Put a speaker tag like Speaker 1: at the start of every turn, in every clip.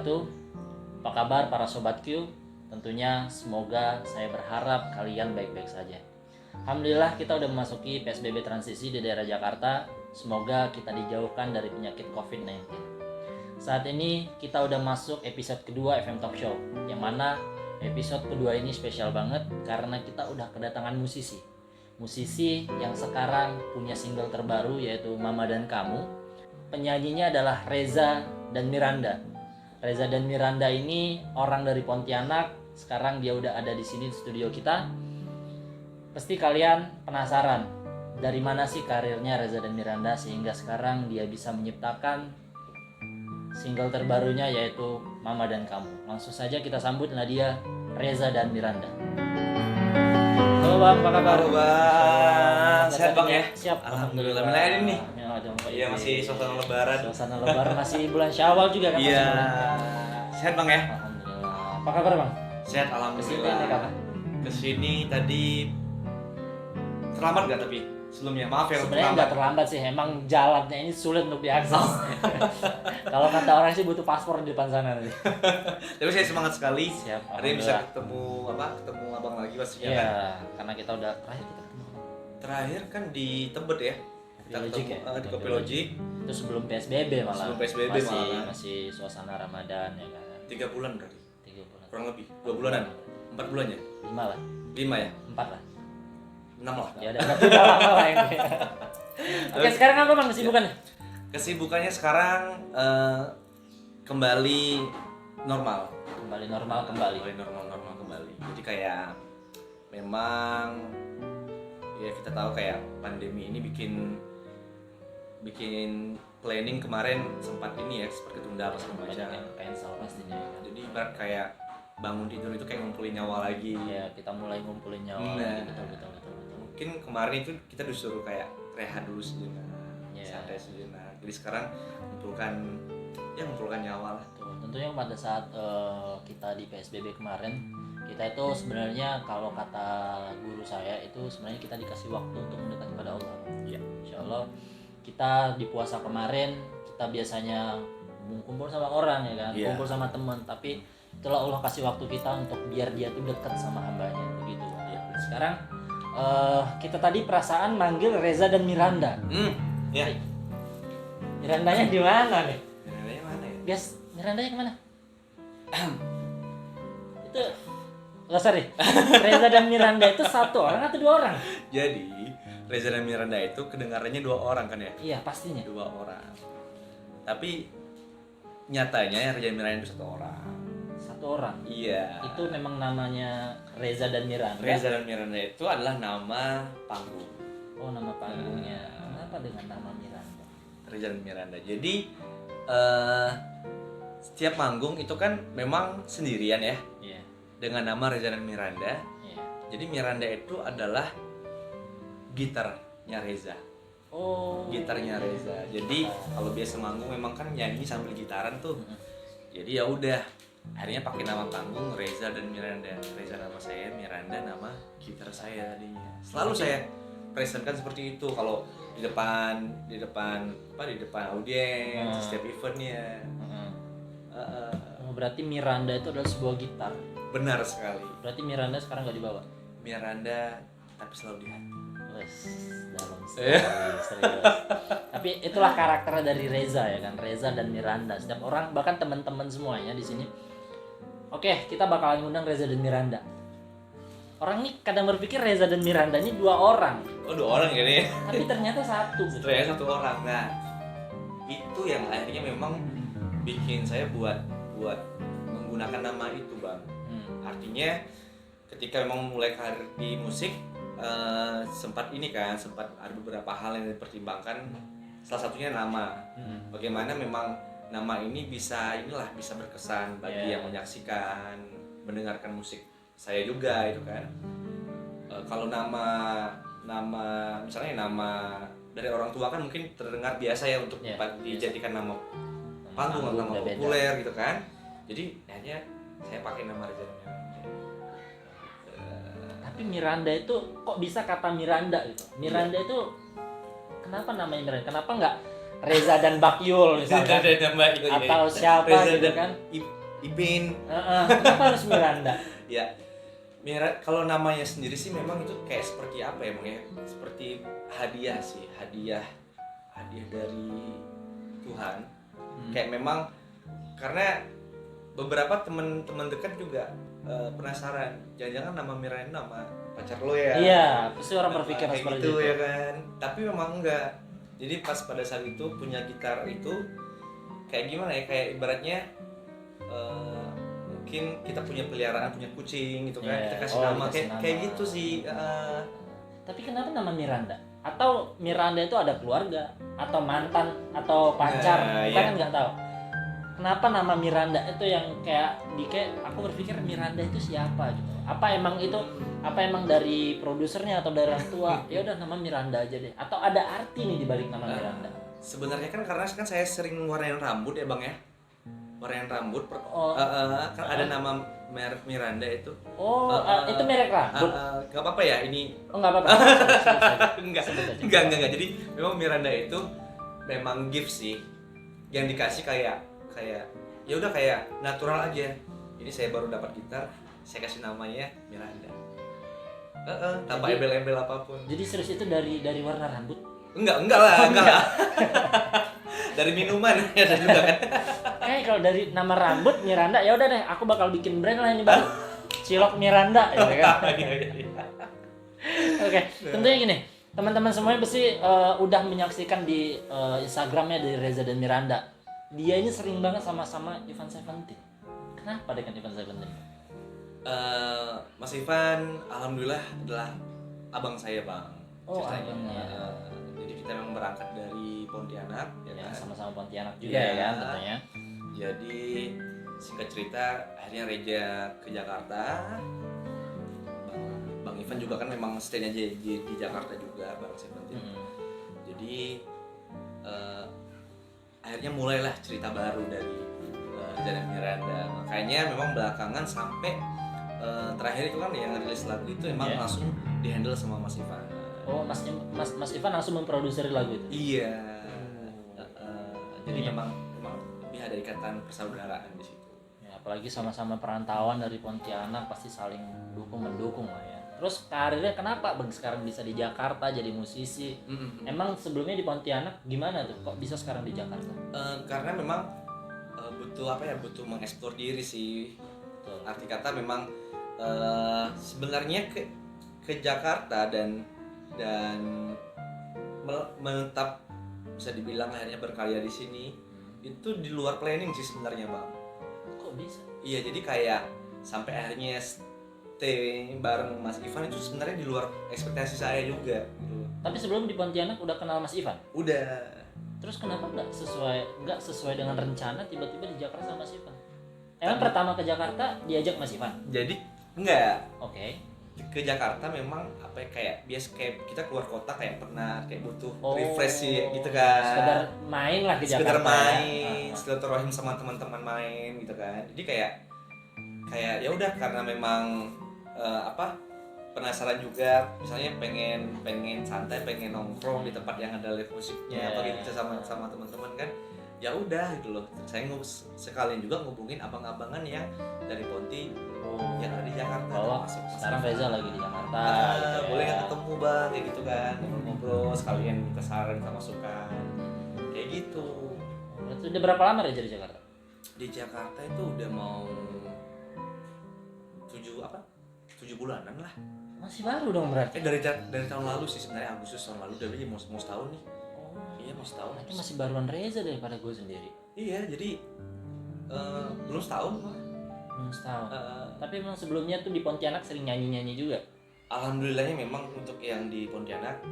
Speaker 1: wabarakatuh. Apa kabar para Sobat Q? Tentunya semoga saya berharap kalian baik-baik saja. Alhamdulillah kita udah memasuki PSBB transisi di daerah Jakarta. Semoga kita dijauhkan dari penyakit COVID-19. Saat ini kita udah masuk episode kedua FM Talk Show, yang mana episode kedua ini spesial banget karena kita udah kedatangan musisi yang sekarang punya single terbaru yaitu Mama dan Kamu. Penyanyinya adalah Reza dan Miranda. Reza dan Miranda ini orang dari Pontianak. Sekarang dia udah ada di sini di studio kita. Pasti kalian penasaran dari mana sih karirnya Reza dan Miranda sehingga sekarang dia bisa menciptakan single terbarunya yaitu Mama dan Kamu. Langsung saja kita sambut Nadia, Reza dan Miranda. Halo Bang, apa kabar?
Speaker 2: Halo Bang, sehat Bang ya?
Speaker 1: Siap,
Speaker 2: Alhamdulillah. Milahin nih. Iya, masih suasana lebaran.
Speaker 1: Suasana lebaran masih bulan Syawal juga kan?
Speaker 2: Iya. Sehat Bang ya?
Speaker 1: Alhamdulillah. Apa kabar Bang?
Speaker 2: Sehat
Speaker 1: Kesini
Speaker 2: alhamdulillah.
Speaker 1: naik apa?
Speaker 2: Kesini tadi terlambat nggak tapi sebelumnya maaf ya.
Speaker 1: Sebenarnya nggak terlambat sih, emang jalannya ini sulit untuk diakses. Kalau kata orang sih butuh paspor di depan sana nanti.
Speaker 2: Tapi saya semangat sekali.
Speaker 1: Siap.
Speaker 2: Hari ini bisa
Speaker 1: Alhamdulillah.
Speaker 2: ketemu abang lagi pastinya
Speaker 1: Iya,
Speaker 2: kan.
Speaker 1: karena kita udah terakhir kita ketemu.
Speaker 2: Terakhir kan di Tebet ya. Kita
Speaker 1: Kopi Logic
Speaker 2: ketemu,
Speaker 1: ya?
Speaker 2: di Kopi Logic.
Speaker 1: Itu sebelum PSBB malah.
Speaker 2: Sebelum PSBB
Speaker 1: masih,
Speaker 2: malah.
Speaker 1: masih suasana Ramadan ya kan.
Speaker 2: 3 bulan berarti.
Speaker 1: 3 bulan.
Speaker 2: Kurang lebih 2 bulanan. 4 bulan ya?
Speaker 1: 5 lah.
Speaker 2: 5 ya?
Speaker 1: 4 lah.
Speaker 2: 6 lah.
Speaker 1: Ya udah udah lama lah ini. Oke, sekarang apa Bang kesibukannya?
Speaker 2: Kesibukannya sekarang kembali normal.
Speaker 1: Kembali normal kembali.
Speaker 2: Kembali normal kembali. Jadi kayak memang ya kita tahu kayak pandemi ini bikin planning kemarin sempat ini ya seperti tunda apa segala
Speaker 1: Banyak
Speaker 2: macam.
Speaker 1: yang cancel pastinya ya kan.
Speaker 2: Jadi ibarat kayak bangun tidur itu kayak ngumpulin nyawa lagi.
Speaker 1: Ya, kita mulai ngumpulin nyawa
Speaker 2: Nah.
Speaker 1: lagi, betul.
Speaker 2: Mungkin kemarin itu kita disuruh kayak rehat dulu sejenak,
Speaker 1: Yeah.
Speaker 2: santai sejenak. Jadi sekarang ngumpulkan nyawa lah.
Speaker 1: Tuh, tentunya pada saat kita di PSBB kemarin, kita itu sebenarnya kalau kata guru saya itu sebenarnya kita dikasih waktu untuk mendekat kepada Allah.
Speaker 2: Iya.
Speaker 1: Insya Allah kita di puasa kemarin kita biasanya kumpul sama orang ya kan,
Speaker 2: Iya.
Speaker 1: kumpul sama teman, tapi itulah Allah kasih waktu kita untuk biar dia tuh dekat sama hambanya begitu.
Speaker 2: Iya.
Speaker 1: Sekarang kita tadi perasaan manggil Reza dan Miranda.
Speaker 2: Ya.
Speaker 1: Mirandanya di mana nih?
Speaker 2: Mirandanya mana ya?
Speaker 1: Mirandanya kemana? Itu sorry. Reza dan Miranda itu satu orang atau 2 orang?
Speaker 2: Jadi Reza dan Miranda itu kedengarannya 2 orang kan ya?
Speaker 1: Iya pastinya.
Speaker 2: 2 orang. Tapi nyatanya Reza dan Miranda itu 1 orang.
Speaker 1: 1 orang.
Speaker 2: Iya.
Speaker 1: Itu memang namanya Reza dan Miranda.
Speaker 2: Reza dan Miranda itu adalah nama panggung.
Speaker 1: Oh, nama panggungnya. Kenapa dengan nama Miranda?
Speaker 2: Reza dan Miranda. Jadi setiap manggung itu kan memang sendirian ya
Speaker 1: Iya.
Speaker 2: dengan nama Reza dan Miranda.
Speaker 1: Iya.
Speaker 2: Jadi Miranda itu adalah gitarnya Reza.
Speaker 1: Oh.
Speaker 2: Gitarnya Reza. Jadi kalau biasa manggung memang kan nyanyi sambil gitaran tuh. Jadi ya udah akhirnya pakai nama panggung Reza dan Miranda. Reza nama saya, Miranda nama gitar saya tadinya. Selalu saya presentkan seperti itu kalau di depan audiens setiap eventnya.
Speaker 1: Oh, berarti Miranda itu adalah sebuah gitar.
Speaker 2: Benar sekali.
Speaker 1: Berarti Miranda sekarang nggak dibawa.
Speaker 2: Miranda tapi selalu di hati.
Speaker 1: Wes, dalam serius. Tapi itulah karakter dari Reza ya kan, Reza dan Miranda. Setiap orang bahkan teman-teman semuanya di sini. Oke, kita bakalan ngundang Reza dan Miranda. Orang nih kadang berpikir Reza dan Miranda ini 2 orang.
Speaker 2: Oh 2 orang gini.
Speaker 1: Tapi ternyata satu.
Speaker 2: Ternyata 1 orang. Nah, itu yang akhirnya memang bikin saya buat menggunakan nama itu, Bang. Artinya ketika memang mulai karir di musik sempat ada beberapa hal yang dipertimbangkan. Salah satunya nama. Bagaimana memang nama ini bisa berkesan bagi yang menyaksikan, mendengarkan musik saya juga itu kan. Kalau nama misalnya nama dari orang tua kan mungkin terdengar biasa ya untuk dijadikan nama panggung atau nama populer gitu kan. Jadi akhirnya saya pakai nama Reza dan Miranda.
Speaker 1: Tapi Miranda itu kok bisa kata Miranda gitu? Miranda itu kenapa namanya Miranda? Kenapa nggak Reza dan Bakyul misalkan?
Speaker 2: Ada nama itu
Speaker 1: Atau
Speaker 2: ya.
Speaker 1: siapa
Speaker 2: Reza
Speaker 1: gitu
Speaker 2: dan
Speaker 1: kan?
Speaker 2: Ipin.
Speaker 1: Kenapa harus Miranda?
Speaker 2: Ya, kalau namanya sendiri sih memang itu kayak seperti apa ya, Bang ya? Seperti hadiah sih, hadiah dari Tuhan. Kayak memang karena beberapa teman-teman dekat juga penasaran, jangan-jangan nama Miranda nama pacar lo ya?
Speaker 1: Iya, pasti orang berpikir
Speaker 2: kayak
Speaker 1: seperti
Speaker 2: gitu
Speaker 1: itu.
Speaker 2: ya kan. Tapi memang enggak. Jadi pas pada saat itu punya gitar itu kayak gimana ya? Kayak ibaratnya mungkin kita punya peliharaan, punya kucing gitu kan.
Speaker 1: Yeah.
Speaker 2: Kita kasih nama kayak gitu sih.
Speaker 1: Tapi kenapa nama Miranda? Atau Miranda itu ada keluarga atau mantan atau pacar? Kita kan nggak tahu. Kenapa nama Miranda itu yang kayak aku berpikir Miranda itu siapa gitu. Apa emang dari produsernya atau dari orang tua? Ya udah nama Miranda aja deh. Atau ada arti nih di balik nama Miranda?
Speaker 2: Sebenarnya kan karena kan saya sering warnain rambut ya Bang ya. Warnain rambut kan ada nama merek Miranda itu.
Speaker 1: Itu merek rambut.
Speaker 2: Gak apa-apa ya ini.
Speaker 1: Oh nggak apa-apa.
Speaker 2: Enggak. Jadi memang Miranda itu memang gift sih. Yang dikasih kayak ya udah kayak natural aja. Ini saya baru dapat gitar, saya kasih namanya Miranda. Tanpa embel-embel apapun.
Speaker 1: Jadi serius itu dari warna rambut?
Speaker 2: Enggak lah. Dari minuman ya juga kan.
Speaker 1: Kalau dari nama rambut Miranda, ya udah deh, aku bakal bikin brand lah ini baru. Cilok Miranda ya kan. Oke, tentunya gini. Teman-teman semuanya pasti udah menyaksikan di Instagramnya dari Reza dan Miranda. Dia ini sering banget sama Ivan Seventeen. Kenapa dengan Ivan Seventeen?
Speaker 2: Mas Ivan alhamdulillah adalah abang saya Bang.
Speaker 1: Abangnya.
Speaker 2: Jadi kita memang berangkat dari Pontianak ya kan?
Speaker 1: Sama-sama Pontianak juga ya kan tentunya.
Speaker 2: Jadi singkat cerita akhirnya Reza ke Jakarta. Bang Ivan juga kan memang stay-nya di Jakarta juga Bang Seventeen. Jadi akhirnya mulailah cerita baru dari Reza dan Miranda. Makanya memang belakangan sampai terakhir itu kan yang rilis lagu itu emang langsung dihandle sama Mas Ivan.
Speaker 1: Mas Ivan langsung memproduksi lagu itu.
Speaker 2: Iya. Jadi memang lebih ada ikatan persaudaraan di situ.
Speaker 1: Ya, apalagi sama-sama perantauan dari Pontianak pasti saling mendukung lah ya. Terus karirnya kenapa Bang sekarang bisa di Jakarta jadi musisi? Emang sebelumnya di Pontianak gimana tuh? Kok bisa sekarang di Jakarta?
Speaker 2: Karena memang butuh mengeksplor diri sih. Betul. Arti kata memang sebenarnya ke Jakarta dan menetap bisa dibilang akhirnya berkarya di sini itu di luar planning sih sebenarnya Bang.
Speaker 1: Kok bisa?
Speaker 2: Iya, jadi kayak sampai akhirnya stay bareng Mas Ivan itu sebenarnya di luar ekspektasi saya juga gitu.
Speaker 1: Tapi sebelum di Pontianak udah kenal Mas Ivan?
Speaker 2: Udah.
Speaker 1: Terus kenapa nggak sesuai dengan rencana tiba-tiba di Jakarta sama Mas Ivan? Emang pertama ke Jakarta diajak Mas Ivan?
Speaker 2: Jadi enggak.
Speaker 1: Oke.
Speaker 2: Ke Jakarta memang kayak biasa kayak kita keluar kota kayak pernah kayak butuh refresh sih gitu kan.
Speaker 1: Sekedar main lah ke Jakarta.
Speaker 2: Sekedar main, silaturahim sama teman-teman main gitu kan. Jadi kayak ya udah karena memang penasaran juga, misalnya pengen santai, pengen nongkrong di tempat yang ada live musiknya, gitu sama teman-teman kan, ya udah gitu loh. Saya sekalian juga ngubungin abang-abangan yang dari Ponti yang ada di Jakarta.
Speaker 1: Sekarang Reza lagi di Jakarta.
Speaker 2: Gitu boleh nggak ketemu Bang, kayak gitu kan, ngobrol sekalian minta saran sama masukan, kayak gitu.
Speaker 1: Berarti udah berapa lama Reza di Jakarta?
Speaker 2: Di Jakarta itu udah mau 7 bulanan lah.
Speaker 1: Masih baru dong berarti.
Speaker 2: Dari tahun lalu sih sebenarnya, Agustus tahun lalu, udah mau setahun nih. Iya mau setahun.
Speaker 1: Itu masih baruan Reza daripada gue sendiri.
Speaker 2: Iya, jadi belum setahun mah.
Speaker 1: Belum setahun. Tapi memang sebelumnya tuh di Pontianak sering nyanyi juga.
Speaker 2: Alhamdulillahnya memang untuk yang di Pontianak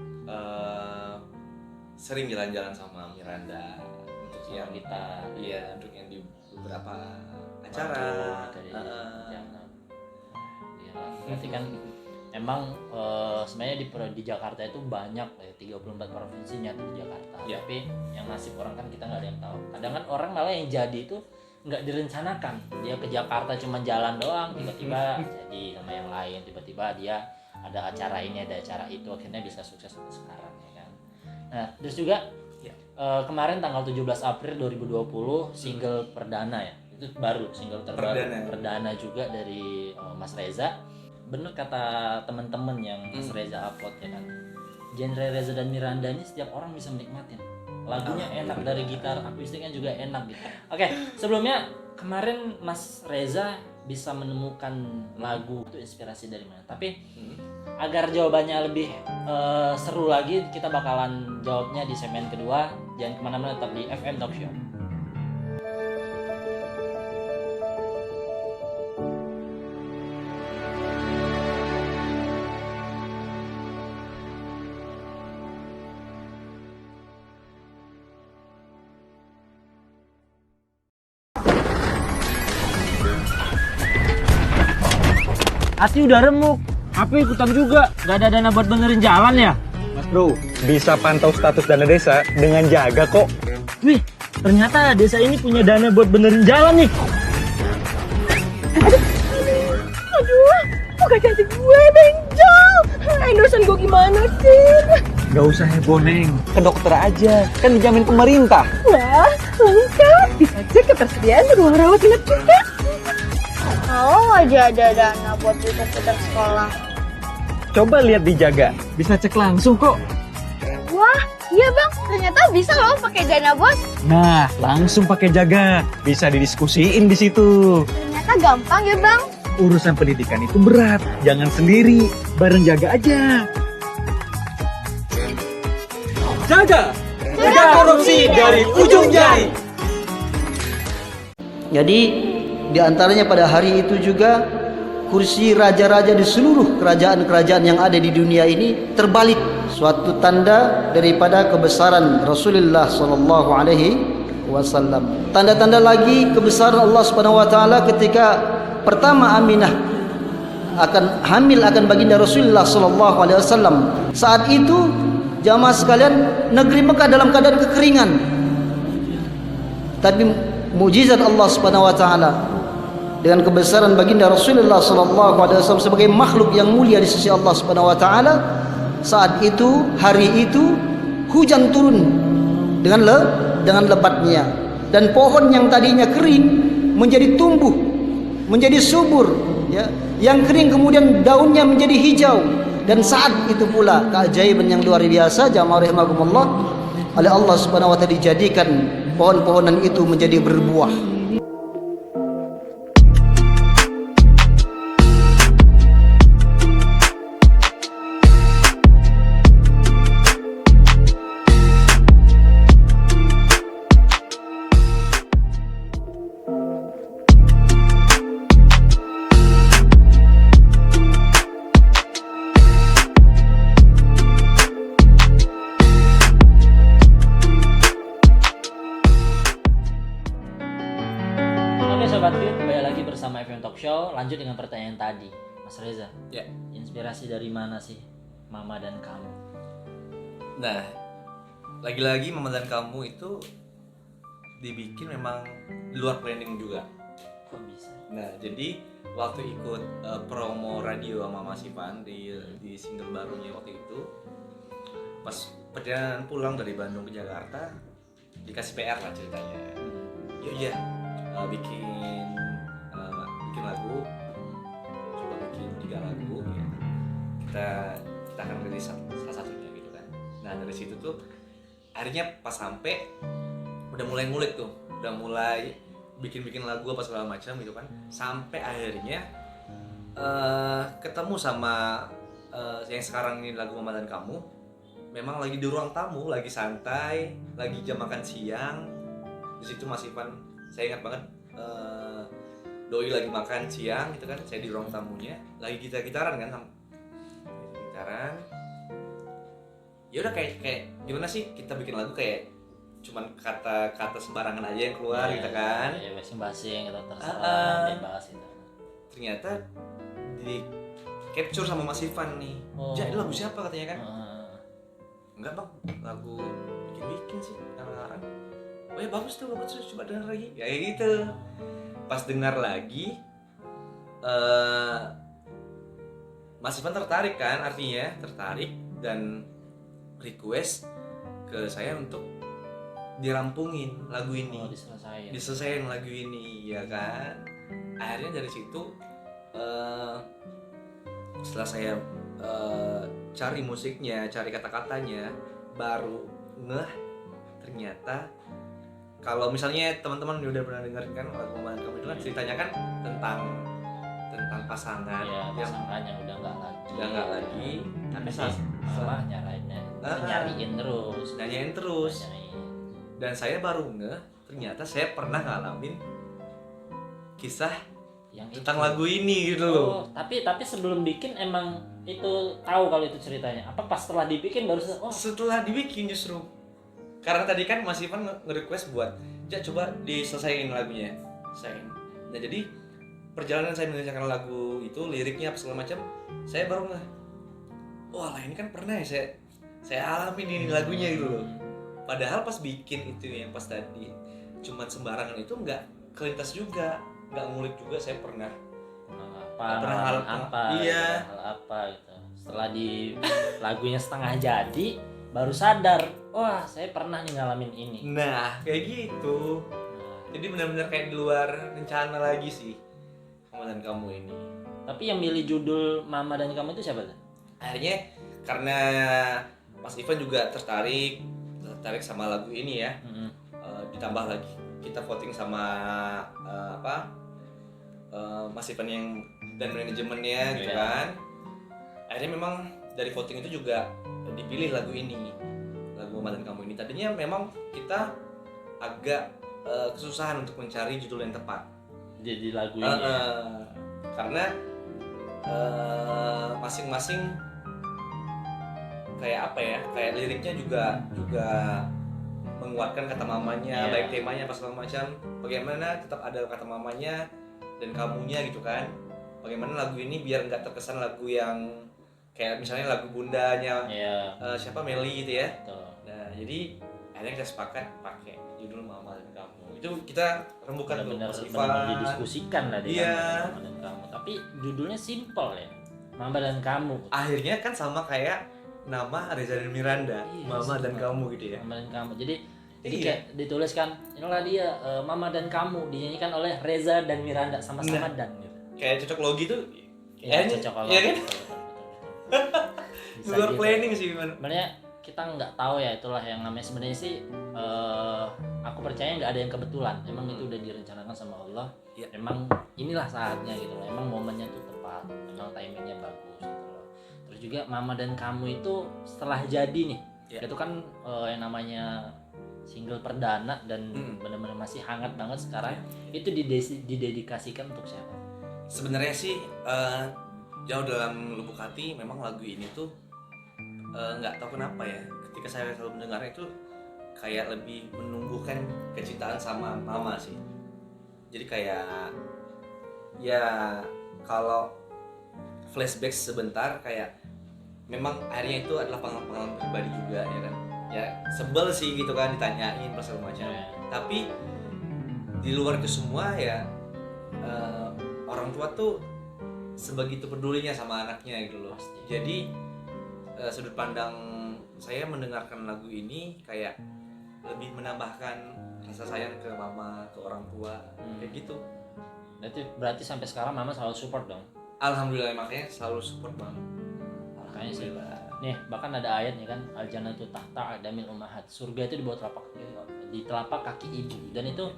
Speaker 2: sering jalan-jalan sama Miranda untuk yang
Speaker 1: kita.
Speaker 2: Iya, untuk yang di beberapa acara.
Speaker 1: Berarti kan emang sebenarnya di Jakarta itu banyak 34 provinsinya tuh di Jakarta.
Speaker 2: Ya.
Speaker 1: Tapi yang nasib orang kan kita nggak ada yang tahu. Kadang kan orang malah yang jadi itu nggak direncanakan. Dia ke Jakarta cuma jalan doang, tiba-tiba jadi sama yang lain, tiba-tiba dia ada acara ini, ada acara itu, akhirnya bisa sukses sampai sekarang ya kan. Nah, terus juga kemarin tanggal 17 April 2020 single perdana ya Itu baru single terbaru perdana juga dari Mas Reza. Bener kata teman-teman yang Mas Reza upload ya kan, genre Reza dan Miranda ini setiap orang bisa menikmatin. Lagunya enak, dari gitar akustiknya juga enak gitu. Oke, sebelumnya kemarin Mas Reza bisa menemukan lagu itu inspirasi dari mana? Tapi agar jawabannya lebih seru lagi, kita bakalan jawabnya di segmen kedua. Jangan kemana-mana, tetap di FM Talk Show.
Speaker 3: Hati udah remuk, HP ikutan juga. Gak ada dana buat benerin jalan ya?
Speaker 4: Mas Bro, bisa pantau status dana desa dengan Jaga kok.
Speaker 3: Wih, ternyata desa ini punya dana buat benerin jalan nih.
Speaker 5: Aduh, kok gak jadi gue, Benjol? Endorsean gue gimana sih?
Speaker 4: Gak usah heboh, Neng. Ke dokter aja, kan dijamin pemerintah.
Speaker 5: Wah, lengkap. Bisa cek ketersediaan ruang rawat inap juga. Kalau aja ada dana buat putar-putar sekolah.
Speaker 4: Coba lihat di Jaga, bisa cek langsung kok.
Speaker 5: Wah, iya bang, ternyata bisa loh pakai dana bos.
Speaker 4: Nah, langsung pakai Jaga, bisa didiskusiin di situ.
Speaker 5: Ternyata gampang ya bang.
Speaker 4: Urusan pendidikan itu berat, jangan sendiri, bareng Jaga aja. Jaga, cegah korupsi dari ujung jari.
Speaker 6: Jadi di antaranya pada hari itu juga kursi raja-raja di seluruh kerajaan-kerajaan yang ada di dunia ini terbalik, suatu tanda daripada kebesaran Rasulullah sallallahu alaihi wasallam. Tanda-tanda lagi kebesaran Allah Subhanahu wa taala ketika pertama Aminah akan hamil akan baginda Rasulullah sallallahu alaihi wasallam. Saat itu jamaah sekalian, negeri Mekah dalam keadaan kekeringan. Tapi mukjizat Allah Subhanahu wa taala dengan kebesaran baginda Rasulullah sallallahu alaihi wasallam sebagai makhluk yang mulia di sisi Allah Subhanahu wa taala, saat itu hari itu hujan turun dengan lebatnya, dan pohon yang tadinya kering menjadi tumbuh, menjadi subur ya. Yang kering kemudian daunnya menjadi hijau, dan saat itu pula keajaiban yang luar biasa jamaah rahimakumullah, oleh Allah Subhanahu wa taala dijadikan pohon-pohonan itu menjadi berbuah.
Speaker 1: Lanjut dengan pertanyaan tadi, Mas Reza.
Speaker 2: Ya.
Speaker 1: Inspirasi dari mana sih Mama dan Kamu?
Speaker 2: Nah, lagi-lagi Mama dan Kamu itu dibikin memang di luar planning juga.
Speaker 1: Kok bisa?
Speaker 2: Nah, jadi waktu ikut promo radio sama Mas Ivan di single barunya waktu itu, pas perjalanan pulang dari Bandung ke Jakarta, dikasih PR lah ceritanya. Iya, bikin lagu, coba bikin 3 lagu ya. kita akan rilis salah satunya gitu kan. Nah dari situ tuh akhirnya pas sampai udah mulai ngulik tuh, udah mulai bikin lagu apa segala macam gitu kan, sampai akhirnya ketemu sama yang sekarang ini lagu Mama dan Kamu. Memang lagi di ruang tamu, lagi santai, lagi jam makan siang. Di situ Mas Ivan, saya ingat banget, Doi lagi makan siang gitu kan, saya di ruang tamunya lagi gitar-gitaran kan, gitaran. Ya udah kayak gimana sih kita bikin lagu kayak cuman kata-kata sembarangan aja yang keluar gitu kan.
Speaker 1: Ya basing-basing atau terserah bebas gitu.
Speaker 2: Ternyata di capture sama Mas Ivan nih. Jadi lagu siapa katanya kan? Enggak bang, lagu bikin sih karang-karang. Oh ya bagus tuh, coba dengar lagi. Kayak gitu. Pas dengar lagi, Mas Ivan tertarik kan, artinya tertarik dan request ke saya untuk dirampungin lagu ini,
Speaker 1: diselesain
Speaker 2: lagu ini, ya kan. Akhirnya dari situ setelah saya cari musiknya, cari kata-katanya, baru ngeh ternyata kalau misalnya teman-teman udah pernah dengar kan lagu Mama dan Kamu itu kan ceritanya kan tentang pasangan,
Speaker 1: ya,
Speaker 2: yang
Speaker 1: pasangan yang udah nggak lagi
Speaker 2: tapi
Speaker 1: malah nyariin terus
Speaker 2: nanyain terus. Dan saya baru ngeh ternyata saya pernah ngalamin kisah
Speaker 1: yang
Speaker 2: tentang
Speaker 1: itu.
Speaker 2: lagu ini gitu loh.
Speaker 1: Tapi sebelum bikin emang itu tahu kalau itu ceritanya. Apa pas setelah dibikin baru
Speaker 2: Setelah dibikin justru. Karena tadi kan Mas Ivan nge-request buat, "Ja, coba diselesain lagunya." Nah, jadi perjalanan saya mengerjakan lagu itu, liriknya apa segala macam, saya baru ngeh. Wah, lah ini kan pernah ya saya alamin ini lagunya gitu loh. Padahal pas bikin itu yang pas tadi cuman sembarangan itu nggak kelintas juga, nggak ngulik juga saya pernah
Speaker 1: hal apa gitu. Setelah di lagunya setengah jadi baru sadar, wah saya pernah nih ngalamin ini.
Speaker 2: Nah kayak gitu. Jadi benar-benar kayak di luar rencana lagi sih Mama dan Kamu ini.
Speaker 1: Tapi yang milih judul Mama dan Kamu itu siapa tuh?
Speaker 2: Akhirnya karena Mas Ivan juga tertarik sama lagu ini ya. Ditambah lagi kita voting sama Mas Ivan yang dan manajemennya gitu kan. Akhirnya memang dari voting itu juga dipilih lagu ini, lagu Mama dan Kamu ini. Tadinya memang kita agak kesusahan untuk mencari judul yang tepat
Speaker 1: jadi lagu ini
Speaker 2: karena masing-masing kayak apa ya, kayak liriknya juga menguatkan kata mamanya, baik temanya apa segala macam. Bagaimana tetap ada kata mamanya dan kamunya gitu kan. Bagaimana lagu ini biar nggak terkesan lagu yang kayak misalnya lagu bundanya siapa Meli gitu ya.
Speaker 1: Betul.
Speaker 2: Nah jadi akhirnya kita sepakat pakai judul Mama dan Kamu. Itu kita rembukan tuh Mas Ivan.
Speaker 1: Benar-benar didiskusikan lah dengan Mama dan Kamu. Tapi judulnya simple ya, Mama dan Kamu.
Speaker 2: Akhirnya kan sama kayak nama Reza dan Miranda, Mama dan Kamu gitu ya.
Speaker 1: Mama dan Kamu. Jadi kayak dituliskan inilah dia Mama dan Kamu dinyanyikan oleh Reza dan Miranda sama-sama dan gitu.
Speaker 2: Kayak cocok logi tuh.
Speaker 1: Cocok logi.
Speaker 2: Iya kan? Luar
Speaker 1: gitu.
Speaker 2: planning sih gimana?
Speaker 1: Sebenarnya kita nggak tahu ya, itulah yang namanya sebenarnya sih aku percaya nggak ada yang kebetulan. Emang itu udah direncanakan sama Allah.
Speaker 2: Ya.
Speaker 1: Emang inilah saatnya gitu loh. Emang momennya tuh tepat. Emang timingnya bagus gitu loh. Terus juga Mama dan Kamu itu setelah jadi nih, itu kan yang namanya single perdana dan benar-benar masih hangat banget sekarang. Itu didedikasikan untuk siapa?
Speaker 2: Sebenarnya sih jauh dalam lubuk hati memang lagu ini tuh nggak tahu kenapa ya, ketika saya selalu mendengarnya itu kayak lebih menumbuhkan kecintaan sama mama sih. Jadi kayak ya kalau flashback sebentar kayak memang akhirnya itu adalah pengalaman pribadi juga ya kan. Ya sebel sih gitu kan ditanyain pas segala macam. Tapi di luar itu semua ya orang tua tuh sebegitu pedulinya sama anaknya gitu loh. Jadi sudut pandang saya mendengarkan lagu ini kayak lebih menambahkan rasa sayang ke mama, ke orang tua, kayak gitu.
Speaker 1: Berarti sampai sekarang mama selalu support dong.
Speaker 2: Alhamdulillah, makanya selalu support bang.
Speaker 1: Makanya sih. Nih bahkan ada ayatnya kan, al jannatu tahta adamil ummahat. Surga itu di telapak kaki ibu. Dan itu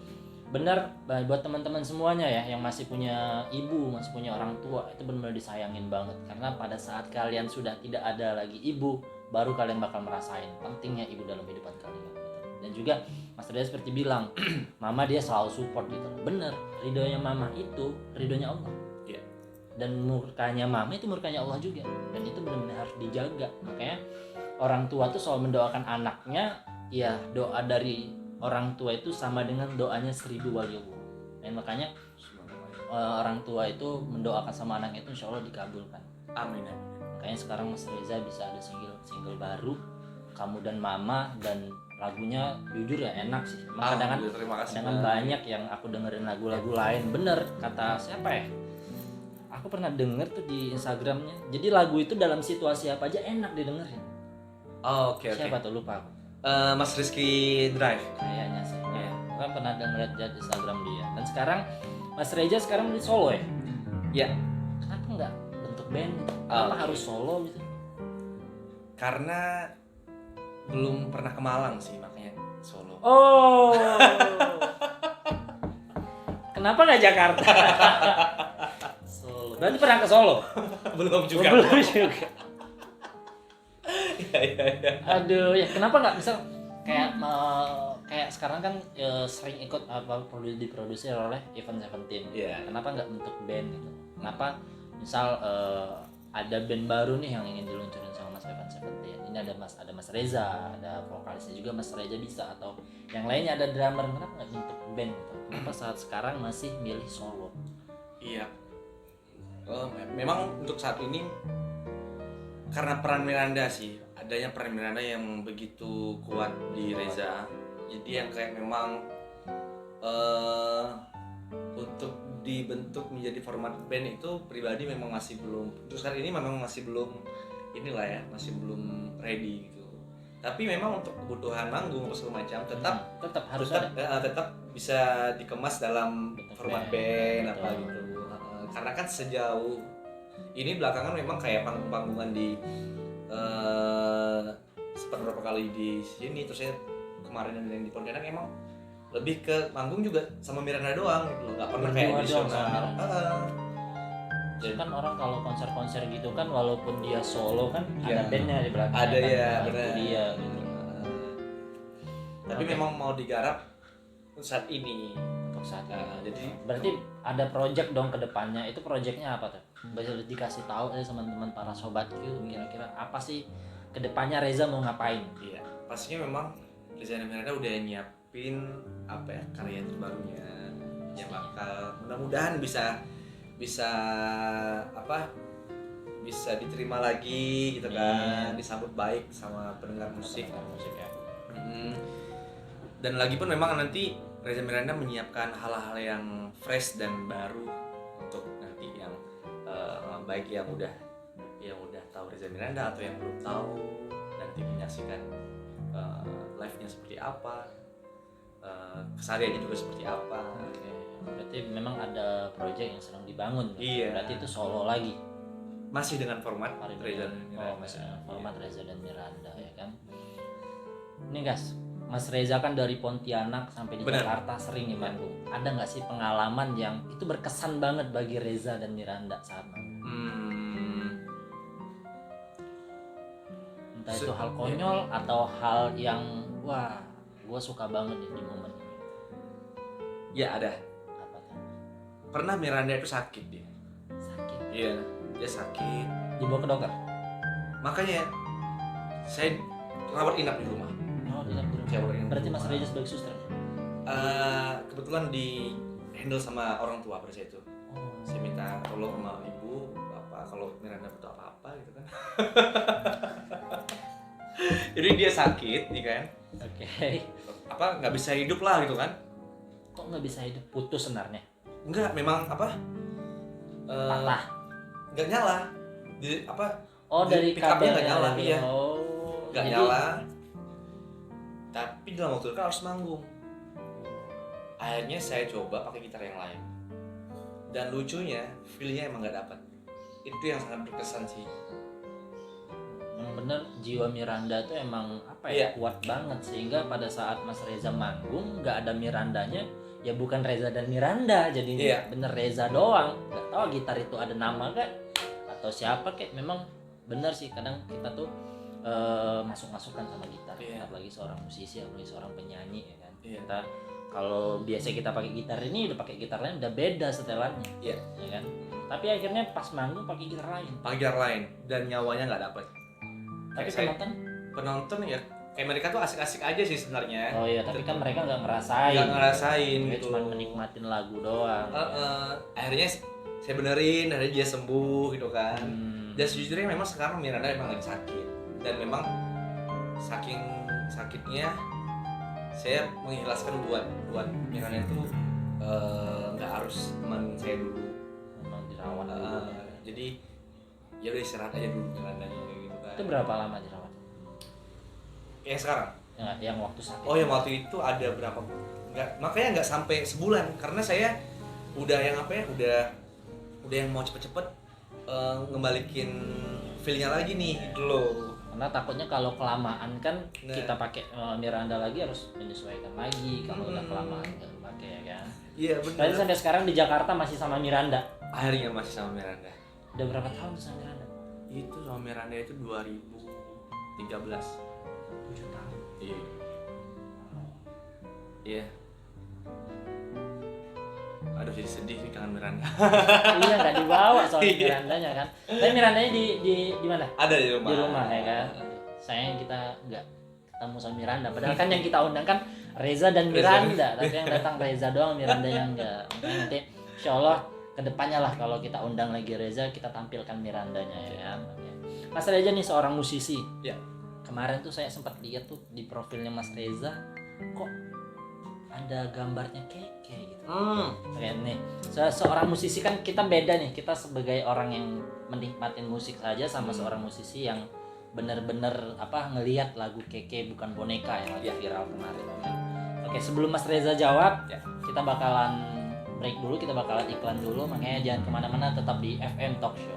Speaker 1: benar buat teman-teman semuanya ya yang masih punya ibu, masih punya orang tua, itu benar-benar disayangin banget. Karena pada saat kalian sudah tidak ada lagi ibu, baru kalian bakal merasain pentingnya ibu dalam kehidupan kalian gitu. Dan juga Mas Reza seperti bilang, mama dia selalu support gitu. Bener, ridhonya mama itu ridhonya Allah. Dan murkanya mama itu murkanya Allah juga. Dan itu benar-benar harus dijaga. Makanya orang tua tuh selalu mendoakan anaknya, ya doa dari orang tua itu sama dengan doanya 1000 waliullah. Dan makanya orang tua itu mendoakan sama anaknya itu insya Allah dikabulkan.
Speaker 2: Amin.
Speaker 1: Makanya sekarang Mas Reza bisa ada single baru, Kamu dan Mama, dan lagunya jujur ya enak sih. Kadang-kadang banyak yang aku dengerin lagu-lagu lain. Bener kata siapa ya? Aku pernah denger tuh di Instagramnya. Jadi lagu itu dalam situasi apa aja enak didengerin.
Speaker 2: Oke.
Speaker 1: Siapa tuh lupa aku.
Speaker 2: Mas Rizky Drive.
Speaker 1: Kayaknya sih.
Speaker 2: Iya.
Speaker 1: Gue kan pernah ngeliat di Instagram dia. Dan sekarang Mas Reza sekarang di Solo ya?
Speaker 2: Ya,
Speaker 1: Kenapa nggak bentuk band? Kenapa
Speaker 2: Oke.
Speaker 1: harus solo gitu?
Speaker 2: karena belum pernah ke Malang sih makanya solo.
Speaker 1: Oh. Kenapa nggak Jakarta? Solo. Berarti pernah ke Solo?
Speaker 2: Belum juga.
Speaker 1: Oh, belum juga.
Speaker 2: Iya.
Speaker 1: Aduh, ya kenapa nggak misal kayak sekarang kan sering ikut diproduksi oleh Event Seventeen.
Speaker 2: Iya.
Speaker 1: Kenapa nggak bentuk band gitu? Kenapa misal ada band baru nih yang ingin diluncurin sama Mas Event Seventeen. Ini ada Mas Reza, ada vokalisnya juga Mas Reza bisa, atau yang lainnya ada drummer. Kenapa nggak bentuk band gitu? Kenapa saat sekarang masih milih solo?
Speaker 2: Iya. Memang untuk saat ini karena peran Miranda sih, adanya peran Miranda yang begitu kuat di Reza. Jadi yang kayak memang untuk dibentuk menjadi format band itu pribadi memang masih belum. Untuk saat ini memang masih belum inilah ya, masih belum ready gitu. Tapi memang untuk kebutuhan manggung atau segala macam
Speaker 1: tetap harus
Speaker 2: tetap,
Speaker 1: ada.
Speaker 2: tetap bisa dikemas dalam
Speaker 1: Bentuk
Speaker 2: format
Speaker 1: band,
Speaker 2: band
Speaker 1: betul.
Speaker 2: apa gitu. Karena kan sejauh ini belakangan memang kayak panggung-panggungan di sempat beberapa kali di sini, terus saya kemarin yang di Pontianak emang lebih ke manggung juga sama Miranda doang gitu loh, nggak pernah kayak
Speaker 1: Berdua doang sama
Speaker 2: additional.
Speaker 1: Miranda. Jadi kan orang kalau konser-konser gitu kan walaupun dia solo kan
Speaker 2: Iya.
Speaker 1: ada bandnya di belakang.
Speaker 2: Ada
Speaker 1: kan?
Speaker 2: ya,
Speaker 1: Nah,
Speaker 2: benar.
Speaker 1: itu dia gitu.
Speaker 2: Tapi
Speaker 1: Oke.
Speaker 2: memang mau digarap saat ini.
Speaker 1: Untuk saat ini.
Speaker 2: Jadi
Speaker 1: Berarti ada project dong ke depannya. Itu projectnya apa tuh? Bisa dikasih tahu aja sama teman para sobat Q, kira-kira apa sih ke depannya Reza mau ngapain?
Speaker 2: iya, pastinya memang Reza dan Miranda udah nyiapin apa ya karya terbarunya yang bakal mudah-mudahan bisa diterima lagi gitu kan, disambut baik sama pendengar musik.
Speaker 1: Musik ya.
Speaker 2: Dan lagi pun memang nanti Reza Miranda menyiapkan hal-hal yang fresh dan baru untuk nanti yang baik yang udah tahu Reza Miranda atau yang belum tahu, nanti menyaksikan live-nya seperti apa, kesehariannya juga seperti apa.
Speaker 1: Oke. Berarti memang ada project yang sedang dibangun.
Speaker 2: Iya.
Speaker 1: Berarti itu solo lagi.
Speaker 2: Masih dengan format Reza dan Miranda.
Speaker 1: Oh, masih dengan format Reza dan Miranda ya kan. Ini guys, Mas Reza kan dari Pontianak sampai di
Speaker 2: Benar.
Speaker 1: Jakarta sering nih manggung. Ada nggak sih pengalaman yang itu berkesan banget bagi Reza dan Miranda saat manggung? Entah itu hal konyol atau hal yang wah, gue suka banget nih di momen ini.
Speaker 2: Ya ada.
Speaker 1: Apa tuh?
Speaker 2: Pernah Miranda itu sakit dia.
Speaker 1: Sakit.
Speaker 2: Iya, dia sakit.
Speaker 1: Dibawa ke dokter.
Speaker 2: Makanya saya rawat inap di rumah.
Speaker 1: Oh, di dalam
Speaker 2: Saya rawat inap di
Speaker 1: Berarti Mas
Speaker 2: rumah.
Speaker 1: Reza sebagai suster.
Speaker 2: Kebetulan di handle sama orang tua pada saat itu.
Speaker 1: Oh.
Speaker 2: Saya minta tolong sama ibu, bapak kalau Miranda butuh apa-apa gitu kan. Jadi dia sakit, nih kan?
Speaker 1: Oke.
Speaker 2: Apa nggak bisa hidup lah gitu kan?
Speaker 1: Kok nggak bisa hidup, putus sebenarnya?
Speaker 2: Enggak, memang apa?
Speaker 1: Patah.
Speaker 2: Nggak nyala. Di apa?
Speaker 1: Oh, dari
Speaker 2: pick up-nya nggak
Speaker 1: kabelnya
Speaker 2: nyala,
Speaker 1: lagi.
Speaker 2: iya.
Speaker 1: Oh,
Speaker 2: Nggak
Speaker 1: jadi-
Speaker 2: nyala. Tapi dalam waktu itu kan harus manggung. Akhirnya saya coba pakai gitar yang lain. Dan lucunya, feel-nya emang nggak dapat. Itu yang sangat berkesan sih.
Speaker 1: Emang bener jiwa Miranda tuh emang apa
Speaker 2: Iya.
Speaker 1: ya, kuat banget sehingga pada saat Mas Reza manggung nggak ada Mirandanya, ya bukan Reza dan Miranda jadinya.
Speaker 2: Iya.
Speaker 1: Bener Reza doang. Nggak tahu gitar itu ada nama gak atau siapa kek. Memang bener sih kadang kita tuh masuk-masukan sama gitar.
Speaker 2: Iya.
Speaker 1: Apalagi seorang musisi, apalagi seorang penyanyi ya kan.
Speaker 2: Iya.
Speaker 1: Kita kalau biasa kita pakai gitar ini udah pakai gitar lain udah beda setelannya.
Speaker 2: Iya.
Speaker 1: Ya kan. Tapi akhirnya pas manggung pakai gitar lain.
Speaker 2: Pakai gitar lain dan nyawanya nggak dapat.
Speaker 1: Tapi
Speaker 2: Kayak
Speaker 1: penonton
Speaker 2: penonton ya kayak mereka tuh asik-asik aja sih sebenarnya.
Speaker 1: oh iya, tapi kan mereka nggak ngerasain.
Speaker 2: nggak ngerasain
Speaker 1: Mereka
Speaker 2: gitu.
Speaker 1: cuma menikmatin lagu doang.
Speaker 2: Akhirnya saya benerin, akhirnya dia sembuh gitu kan.
Speaker 1: Hmm.
Speaker 2: Dan sejujurnya memang sekarang Miranda emang lagi sakit dan memang saking sakitnya saya mengikhlaskan buat Miranda itu nggak harus teman saya dulu.
Speaker 1: Memang dirawat dulu.
Speaker 2: Jadi ya udah istirahat aja dulu Mirandanya gitu kan.
Speaker 1: Itu berapa lama dirawat?
Speaker 2: Kayak sekarang
Speaker 1: yang waktu sakit.
Speaker 2: Oh yang waktu itu ada berapa? Makanya nggak sampai sebulan karena saya udah yang apa ya? Udah yang mau cepet-cepet ngembalikin feel-nya lagi nih gitu loh.
Speaker 1: Karena takutnya kalau kelamaan kan
Speaker 2: Nah.
Speaker 1: kita pakai Miranda lagi harus menyesuaikan lagi kalau udah kelamaan nggak pakai ya kan.
Speaker 2: Iya
Speaker 1: Berarti
Speaker 2: benar.
Speaker 1: sampai sekarang di Jakarta masih sama Miranda.
Speaker 2: Akhirnya masih sama Miranda.
Speaker 1: Udah berapa tahun tuh sama Miranda?
Speaker 2: Itu sama Miranda itu 2013.
Speaker 1: 7 tahun.
Speaker 2: Iya. Iya. Aduh jadi sedih nih kangen Miranda.
Speaker 1: Iya nggak dibawa soalnya
Speaker 2: Iya.
Speaker 1: Mirandanya kan. Tapi Mirandanya di mana?
Speaker 2: Ada di rumah.
Speaker 1: Di rumah ya kan. Sayang kita nggak ketemu sama Miranda. Padahal kan yang kita undang kan Reza dan Miranda. Tapi yang datang Reza doang, Mirandanya enggak. Makanya nanti insya Allah kedepannya lah kalau kita undang lagi Reza kita tampilkan Mirandanya ya kan. Oke. Mas Reza nih seorang musisi.
Speaker 2: Ya.
Speaker 1: Kemarin tuh saya sempat lihat tuh di profilnya Mas Reza kok ada gambarnya keke gitu. Oke nih, seorang musisi kan kita beda nih. Kita sebagai orang yang menikmatin musik saja sama seorang musisi yang bener-bener ngelihat lagu keke bukan boneka yang lagi viral kemarin. Oke, sebelum Mas Reza jawab, kita bakalan break dulu, kita bakalan iklan dulu. Makanya jangan kemana-mana, tetap di FM Talk Show.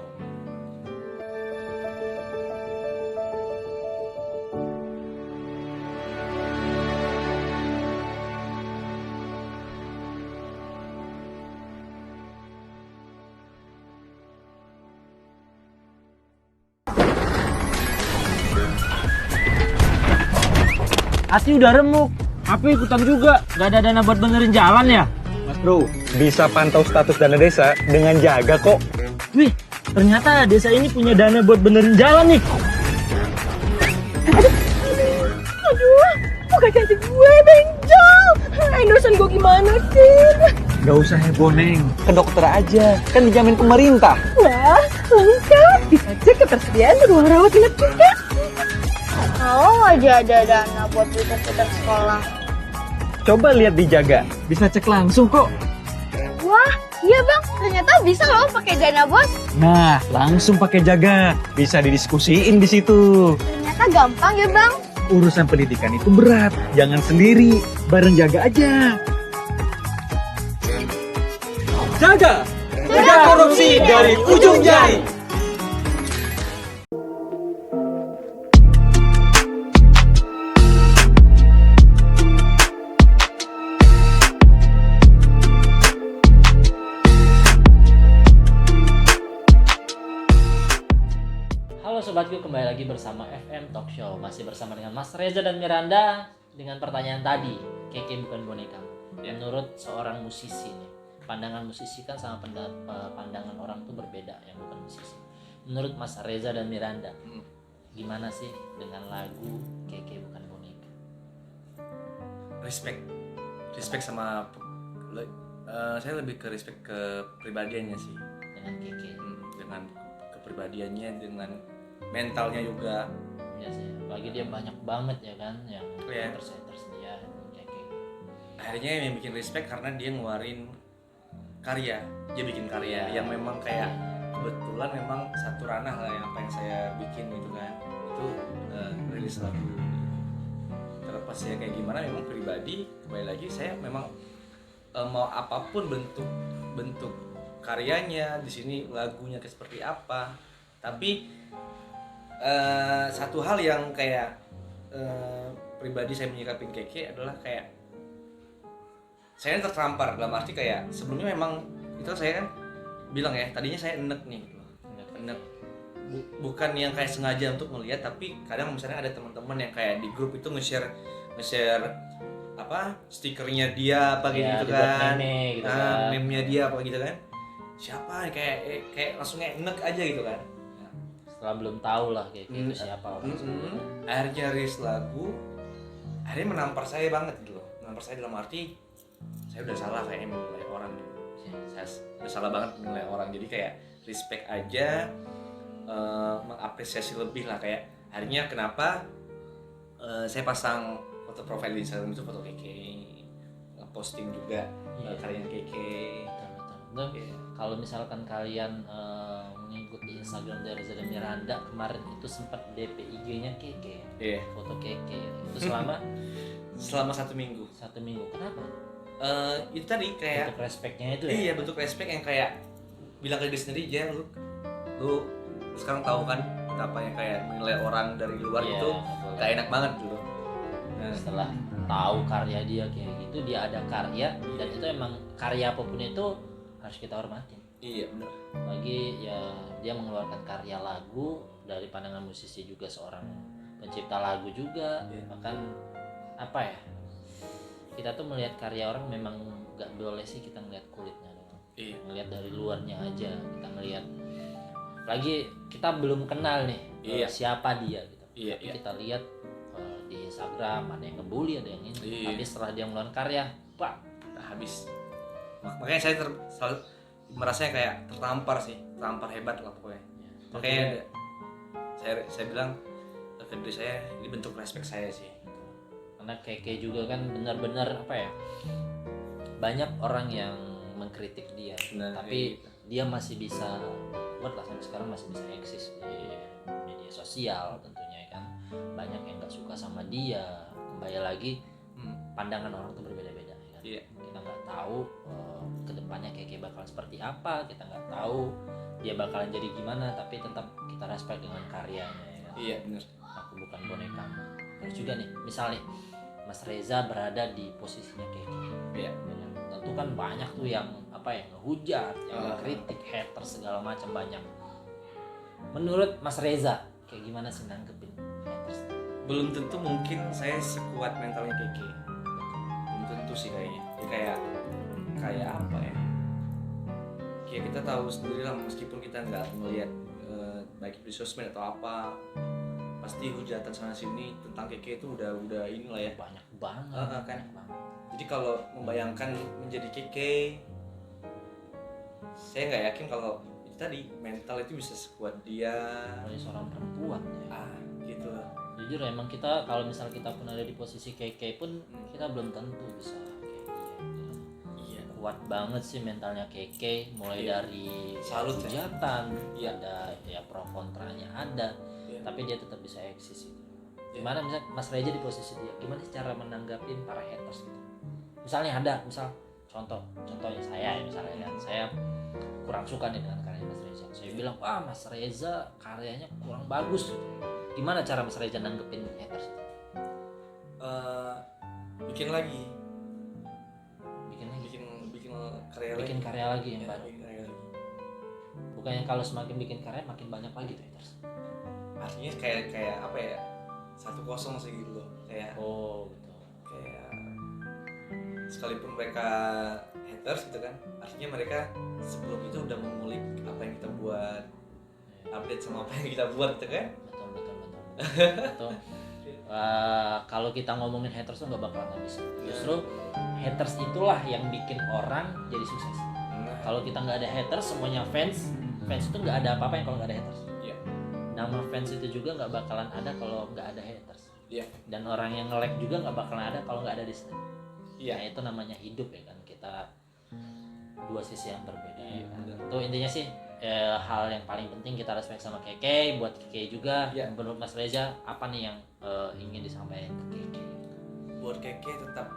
Speaker 3: Ati udah remuk, HP ikutan juga. Gak ada dana buat benerin jalan ya?
Speaker 4: Mas bro, bisa pantau status dana desa dengan jaga kok.
Speaker 3: Wih, ternyata desa ini punya dana buat benerin jalan nih.
Speaker 5: Aduh, muka cantik gue benjol. Endorsean gue gimana sih?
Speaker 4: Gak usah heboh Neng, ke dokter aja, kan dijamin pemerintah.
Speaker 5: Wah, lengkap. Bisa cek ketersediaan ruang rawat inap juga. Kalau aja ada dana buat putar-putar sekolah.
Speaker 4: Coba lihat di jaga, bisa cek langsung kok.
Speaker 5: Wah, iya bang, ternyata bisa loh pakai dana bos.
Speaker 4: Nah, langsung pakai jaga, bisa didiskusiin di situ.
Speaker 5: Ternyata gampang ya bang.
Speaker 4: Urusan pendidikan itu berat, jangan sendiri, bareng jaga aja. Jaga! Jaga korupsi dari ujung jari!
Speaker 1: Halo sobatku, kembali lagi bersama FM Talk Show. Masih bersama dengan Mas Reza dan Miranda dengan pertanyaan tadi, keke bukan boneka. Menurut seorang musisi nih, pandangan musisi kan sama pandangan orang tuh berbeda yang bukan musisi. Menurut Mas Reza dan Miranda, gimana sih dengan lagu keke bukan boneka?
Speaker 2: Respect sama saya lebih ke respect ke pribadiannya sih.
Speaker 1: Dengan keke.
Speaker 2: Dengan kepribadiannya, dengan mentalnya juga.
Speaker 1: Ya sih, apalagi dia banyak banget ya kan yang
Speaker 2: Iya.
Speaker 1: tersedia keke.
Speaker 2: Akhirnya yang bikin respect karena dia ngeluarin karya, dia bikin karya yang memang kayak kebetulan memang satu ranah lah yang apa yang saya bikin gitu kan. Itu rilis lagu. Terlepas ya kayak gimana, memang pribadi kembali lagi saya memang mau apapun bentuk karyanya di sini, lagunya kayak seperti apa, tapi satu hal yang kayak pribadi saya menyikapin keke adalah kayak saya tertampar dalam arti kayak sebelumnya memang itu saya kan bilang ya tadinya saya enek nih, enek bukan yang kayak sengaja untuk melihat, tapi kadang misalnya ada teman-teman yang kayak di grup itu nge-share apa stikernya dia apa gitu kan,
Speaker 1: meme gitu kan.
Speaker 2: meme-nya dia apa gitu kan, siapa kayak langsung enek aja gitu kan.
Speaker 1: Setelah belum tahu lah keke itu siapa orang.
Speaker 2: Akhirnya rilis lagu, akhirnya menampar saya banget gitu loh. Menampar saya dalam arti saya udah salah kayaknya menilai orang gitu. Saya udah salah banget menilai orang, jadi kayak respect aja, mengapresiasi lebih lah. Kayak akhirnya kenapa saya pasang foto profile di Instagram itu foto keke, ngeposting juga karyanya keke.
Speaker 1: Betul. Kalau misalkan kalian ngikuti Instagram dari Reza dan Miranda kemarin itu sempat DP IG-nya Keke.
Speaker 2: Iya.
Speaker 1: Foto Keke. Itu selama
Speaker 2: Selama 1 minggu.
Speaker 1: 1 minggu. Kenapa?
Speaker 2: Itu tadi kayak
Speaker 1: Bentuk respectnya itu ya.
Speaker 2: iya, bentuk respect yang kayak bilang ke diri sendiri aja, lu sekarang tahu kan betapa yang kayak menilai orang dari luar
Speaker 1: Iya,
Speaker 2: itu
Speaker 1: betul.
Speaker 2: gak enak banget dulu. Nah,
Speaker 1: Setelah tahu karya dia kayak gitu, dia ada karya dan itu emang karya apapun itu harus kita hormatin.
Speaker 2: iya benar.
Speaker 1: Lagi ya dia mengeluarkan karya lagu dari pandangan musisi juga, seorang pencipta lagu juga.
Speaker 2: Iya.
Speaker 1: Bahkan apa ya, kita tuh melihat karya orang memang gak boleh sih kita ngeliat kulitnya doang,
Speaker 2: Iya.
Speaker 1: ngeliat dari luarnya aja. Kita ngeliat lagi kita belum kenal nih
Speaker 2: Iya.
Speaker 1: siapa dia gitu.
Speaker 2: Iya,
Speaker 1: Tapi
Speaker 2: iya.
Speaker 1: kita lihat di Instagram ada yang ngebully, ada yang ini.
Speaker 2: Iya.
Speaker 1: Tapi setelah dia ngeluarin karya, pak,
Speaker 2: Udah habis. Makanya saya selalu merasanya kayak tertampar hebat lah pokoknya. Makanya saya bilang ke diri saya, ini bentuk respect saya sih.
Speaker 1: karena Keke juga kan benar-benar apa ya, banyak orang yang mengkritik dia,
Speaker 2: Nah,
Speaker 1: tapi
Speaker 2: gitu.
Speaker 1: dia masih bisa buat lah, sampai sekarang masih bisa eksis di media sosial tentunya kan. Banyak yang nggak suka sama dia, kembali lagi pandangan orang tuh berbeda-beda ya kan?
Speaker 2: Iya.
Speaker 1: Kita nggak tahu kedepannya Keke bakal seperti apa, kita nggak tahu dia bakalan jadi gimana, tapi tetap kita respect dengan karyanya ya kan?
Speaker 2: Iya benar.
Speaker 1: Aku bukan bonekamu. Terus juga nih, misalnya Mas Reza berada di posisinya Keke.
Speaker 2: Iya.
Speaker 1: Tentu kan banyak tuh yang apa ya, ngehujat, yang kritik, haters segala macam banyak. Menurut Mas Reza, kayak gimana sih nanggepin haters?
Speaker 2: Belum tentu mungkin saya sekuat mentalnya Keke. Belum tentu sih kayaknya. Ya kayak apa ya? Kayak kita tahu sendiri lah, meskipun kita nggak melihat baik di sosmed atau apa, pasti hujatan sana sini tentang Keke itu udah inilah ya.
Speaker 1: Banyak banget,
Speaker 2: Kan?
Speaker 1: banyak banget.
Speaker 2: Jadi kalau membayangkan menjadi Keke, saya nggak yakin kalau itu tadi mental itu bisa sekuat dia.
Speaker 1: Apalagi seorang perempuan ya.
Speaker 2: Gitu lah.
Speaker 1: Jujur emang kita kalau misal kita pun ada di posisi Keke pun kita belum tentu bisa kayak dia gitu.
Speaker 2: Iya.
Speaker 1: Kuat banget sih mentalnya Keke, mulai
Speaker 2: Iya.
Speaker 1: dari
Speaker 2: Salut ya.
Speaker 1: hujatan,
Speaker 2: Iya.
Speaker 1: ada ya pro kontranya ada,
Speaker 2: Iya.
Speaker 1: tapi dia tetap bisa eksis gitu. Gimana misalnya Mas Reza di posisi dia, gimana sih cara menanggapin para haters gitu? Misalnya ada, contohnya saya ya, misalnya kan, saya kurang suka nih dengan karya Mas Reza. Saya bilang, wah Mas Reza karyanya kurang bagus. Gimana cara Mas Reza nanggepin haters?
Speaker 2: Bikin lagi.
Speaker 1: Bikin
Speaker 2: Karya lagi.
Speaker 1: bikin karya lagi yang
Speaker 2: Ya,
Speaker 1: baru.
Speaker 2: bikin karya lagi.
Speaker 1: Bukannya kalau semakin bikin karya makin banyak lagi tuh haters.
Speaker 2: Artinya kayak apa ya, 1-0 sih gitu loh. Kayak
Speaker 1: Oh gitu.
Speaker 2: kayak sekalipun mereka haters gitu kan, artinya mereka sebelum itu udah mengulik apa yang kita buat, update sama apa yang kita buat gitu kan.
Speaker 1: Betul. Kalau kita ngomongin haters tuh nggak bakalan habis. Justru haters itulah yang bikin orang jadi sukses. Kalau kita nggak ada haters, semuanya fans itu nggak ada apa-apa yang kalau nggak ada haters.
Speaker 2: Iya.
Speaker 1: Nama fans itu juga nggak bakalan ada kalau nggak ada haters.
Speaker 2: Iya.
Speaker 1: Dan orang yang nge-like juga nggak bakalan ada kalau nggak ada dislike.
Speaker 2: Iya.
Speaker 1: Nah, itu namanya hidup ya kan, kita dua sisi yang berbeda.
Speaker 2: Iya,
Speaker 1: Ya kan?
Speaker 2: benar.
Speaker 1: Itu intinya sih hal yang paling penting kita respect sama Keke. Buat Keke juga,
Speaker 2: Iya.
Speaker 1: menurut Mas Reza apa nih yang ingin disampaikan ke Keke?
Speaker 2: Buat Keke tetap,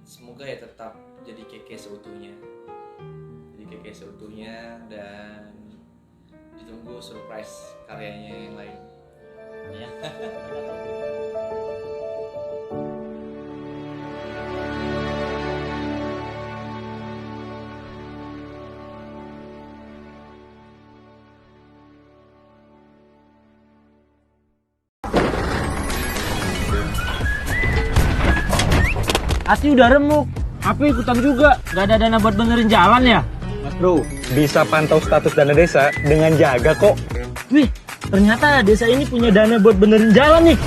Speaker 2: semoga ya tetap jadi Keke seutuhnya. Jadi Keke seutuhnya, dan ditunggu surprise karyanya yang lain.
Speaker 1: Ya.
Speaker 3: Ati udah remuk, HP ikutan juga. Gak ada dana buat benerin jalan ya?
Speaker 4: Mas bro, bisa pantau status dana desa dengan jaga kok.
Speaker 3: Wih, ternyata desa ini punya dana buat benerin jalan nih.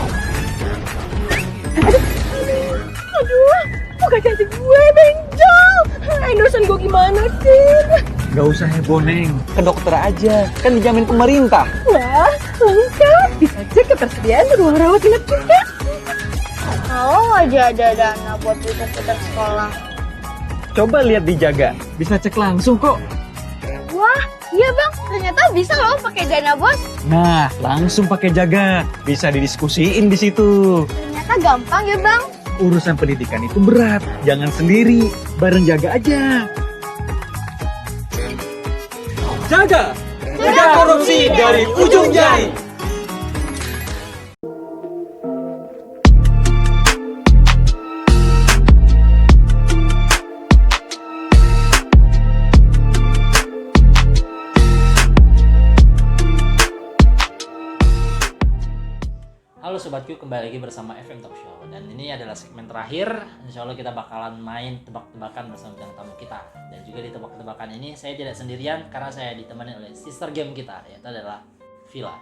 Speaker 5: Aduh, muka cantik gue benjol. Endorsean gue gimana sih?
Speaker 4: Gak usah heboh Neng, ke dokter aja, kan dijamin pemerintah.
Speaker 5: Wah, lengkap. Bisa cek ketersediaan ruang rawat inap juga. Kalau aja ada dana buat putar-putar sekolah.
Speaker 4: Coba lihat di jaga, bisa cek langsung kok.
Speaker 5: Wah, Iya bang, ternyata bisa loh pakai dana bos.
Speaker 4: Nah, langsung pakai Jaga. Bisa didiskusiin di situ.
Speaker 5: Ternyata gampang ya bang.
Speaker 4: Urusan pendidikan itu berat. Jangan sendiri. Bareng Jaga aja.
Speaker 3: Jaga! Jaga korupsi dari ujung jari!
Speaker 1: Halo Sobat Q, kembali lagi bersama FM Talk Show. Dan ini adalah segmen terakhir. Insya Allah kita bakalan main tebak-tebakan bersama bintang tamu kita. Dan juga di tebak-tebakan ini saya tidak sendirian karena saya ditemani oleh sister game kita, yaitu adalah Villa.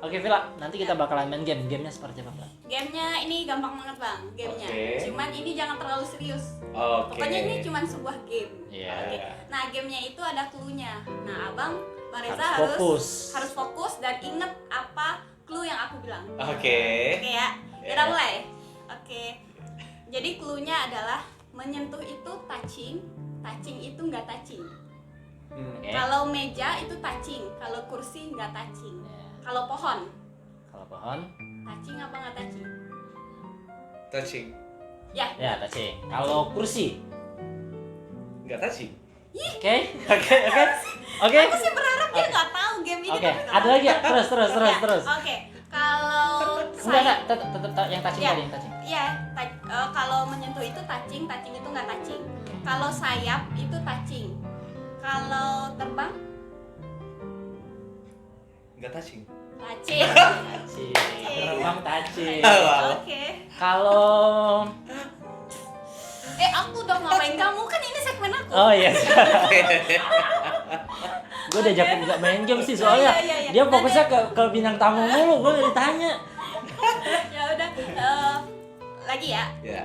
Speaker 1: Oke Villa, nanti kita bakalan main game. Gamenya seperti apa Villa?
Speaker 7: Gamenya ini gampang banget bang, gamenya.
Speaker 2: Oke.
Speaker 7: Cuman ini jangan terlalu serius.
Speaker 2: Oke.
Speaker 7: Pokoknya ini cuma sebuah game.
Speaker 1: Iya.
Speaker 7: Oke. Nah gamenya itu ada clue-nya. Nah abang, Bang Reza
Speaker 1: Harus
Speaker 7: harus fokus dan inget apa clue yang aku bilang.
Speaker 2: Oke.
Speaker 7: Oke ya, kita mulai. Oke. Jadi clue-nya adalah menyentuh itu touching, touching itu nggak touching.
Speaker 1: Oke.
Speaker 7: Kalau meja itu touching, kalau kursi nggak touching.
Speaker 1: Ya.
Speaker 7: Kalau pohon,
Speaker 1: Kalau pohon,
Speaker 7: touching apa nggak touching?
Speaker 2: Touching.
Speaker 7: Ya.
Speaker 1: ya touching. Kalau kursi,
Speaker 2: Nggak touching.
Speaker 1: oke. Oke.
Speaker 7: Aku sih berharap dia nggak tahu game ini.
Speaker 1: Oke,
Speaker 7: tapi nggak
Speaker 1: ada
Speaker 7: tahu.
Speaker 1: lagi ya? Terus.
Speaker 7: Ya, Oke, kalau
Speaker 1: Enggak, tetap yang touching
Speaker 7: Ya.
Speaker 1: tadi, yang touching.
Speaker 7: Iya, kalau menyentuh itu touching, touching itu nggak touching. Kalau sayap itu touching. Kalau terbang,
Speaker 2: Nggak touching.
Speaker 7: touching.
Speaker 1: Touching. Terbang touching.
Speaker 7: Oke.
Speaker 1: Kalau
Speaker 7: Aku udah ngapain kamu kan ini segmen aku.
Speaker 1: oh iya. Gue diajak nggak main game sih soalnya
Speaker 7: Iya.
Speaker 1: dia fokusnya ke bintang tamu mulu, gue nggak ditanya.
Speaker 7: Ya udah. Lagi ya.
Speaker 2: Ya.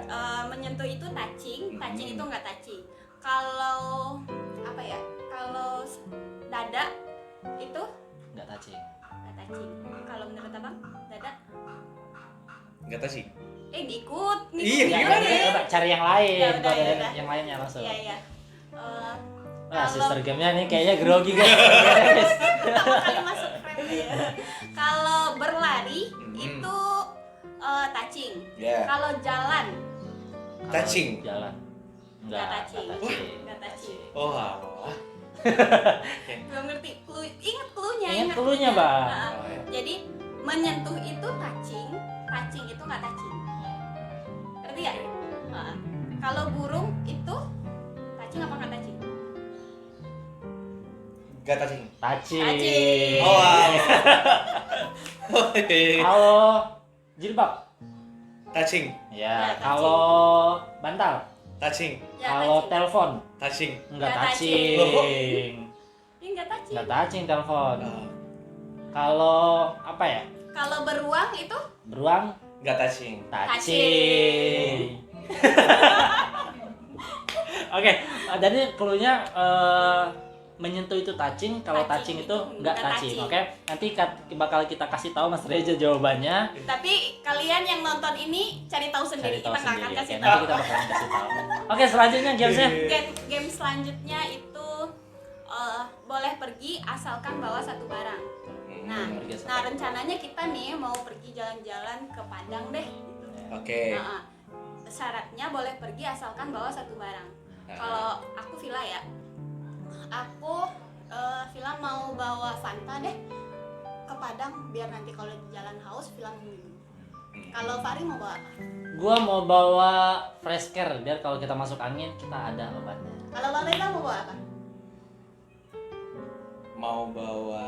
Speaker 7: Menyentuh itu touching, touching itu nggak touching. Kalau apa ya? Kalau dada itu
Speaker 1: Nggak touching.
Speaker 7: nggak touching. Kalau menurut abang, dada?
Speaker 2: Nggak touching.
Speaker 7: Ikut.
Speaker 2: Iya,
Speaker 1: Ya,
Speaker 2: gimana
Speaker 1: ya, coba cari yang lain,
Speaker 7: Ya udah,
Speaker 1: kalau
Speaker 7: ya
Speaker 1: ada
Speaker 7: udah.
Speaker 1: yang lainnya langsung.
Speaker 7: Iya.
Speaker 1: Wah,
Speaker 7: Kalau-
Speaker 1: sister game-nya nih kayaknya grogi guys.
Speaker 7: Pertama kali masuk frame ya. Kalau berlari itu touching.
Speaker 2: Ya.
Speaker 7: Kalau jalan
Speaker 1: Kalau
Speaker 2: Touching.
Speaker 1: Jalan.
Speaker 7: Nggak touching.
Speaker 1: touching.
Speaker 7: Nggak touching.
Speaker 2: Oh, alah.
Speaker 7: belum ngerti. Ingat clue-nya.
Speaker 1: Ingat clue-nya, Bang.
Speaker 7: Nah, jadi menyentuh itu touching, touching itu nggak touching. Ngerti ya? Nah, kalau burung itu touching apa nggak touching?
Speaker 2: Nggak touching.
Speaker 1: Touching.
Speaker 7: Touching.
Speaker 2: Oh, wow.
Speaker 1: Kalau jilbab.
Speaker 2: Touching.
Speaker 1: Ya,
Speaker 7: Ya,
Speaker 1: kalau bantal.
Speaker 2: Touching.
Speaker 7: Ya,
Speaker 1: Kalau
Speaker 7: touching.
Speaker 1: telepon.
Speaker 2: Touching.
Speaker 1: Enggak
Speaker 7: Nggak
Speaker 1: touching.
Speaker 7: Ini nggak touching.
Speaker 1: Enggak touching telepon.
Speaker 2: Oh,
Speaker 1: Kalau apa ya?
Speaker 7: Kalau beruang itu
Speaker 1: Beruang
Speaker 2: nggak touching.
Speaker 1: touching. Oke, jadi clue-nya menyentuh itu touching, kalau touching,
Speaker 7: Touching
Speaker 1: itu
Speaker 7: itu
Speaker 1: enggak
Speaker 7: nggak
Speaker 1: touching.
Speaker 7: touching.
Speaker 1: Oke, nanti bakal kita kasih tahu Mas Reza jawabannya.
Speaker 7: tapi kalian yang nonton ini cari tahu
Speaker 1: Cari
Speaker 7: sendiri,
Speaker 1: tahu
Speaker 7: kita nggak akan
Speaker 1: sendiri.
Speaker 7: kasih
Speaker 1: Oke,
Speaker 7: tahu.
Speaker 1: nanti kita bakalan kasih tahu. Oke, selanjutnya gamesnya.
Speaker 7: Game selanjutnya itu boleh pergi asalkan bawa satu barang. Nah,
Speaker 1: pergi asalkan.
Speaker 7: nah rencananya kita nih mau pergi jalan-jalan ke Padang deh. Gitu.
Speaker 2: Oke.
Speaker 7: Nah, syaratnya boleh pergi asalkan bawa satu barang. Kalau aku Villa ya, aku Villa mau bawa Fanta deh ke Padang biar nanti kalau di jalan haus Villa minum. Kalau Fari mau bawa apa?
Speaker 1: Gua mau bawa fresh care biar kalau kita masuk angin kita ada obatnya.
Speaker 7: Kalau Bang Reza mau bawa apa?
Speaker 2: Mau bawa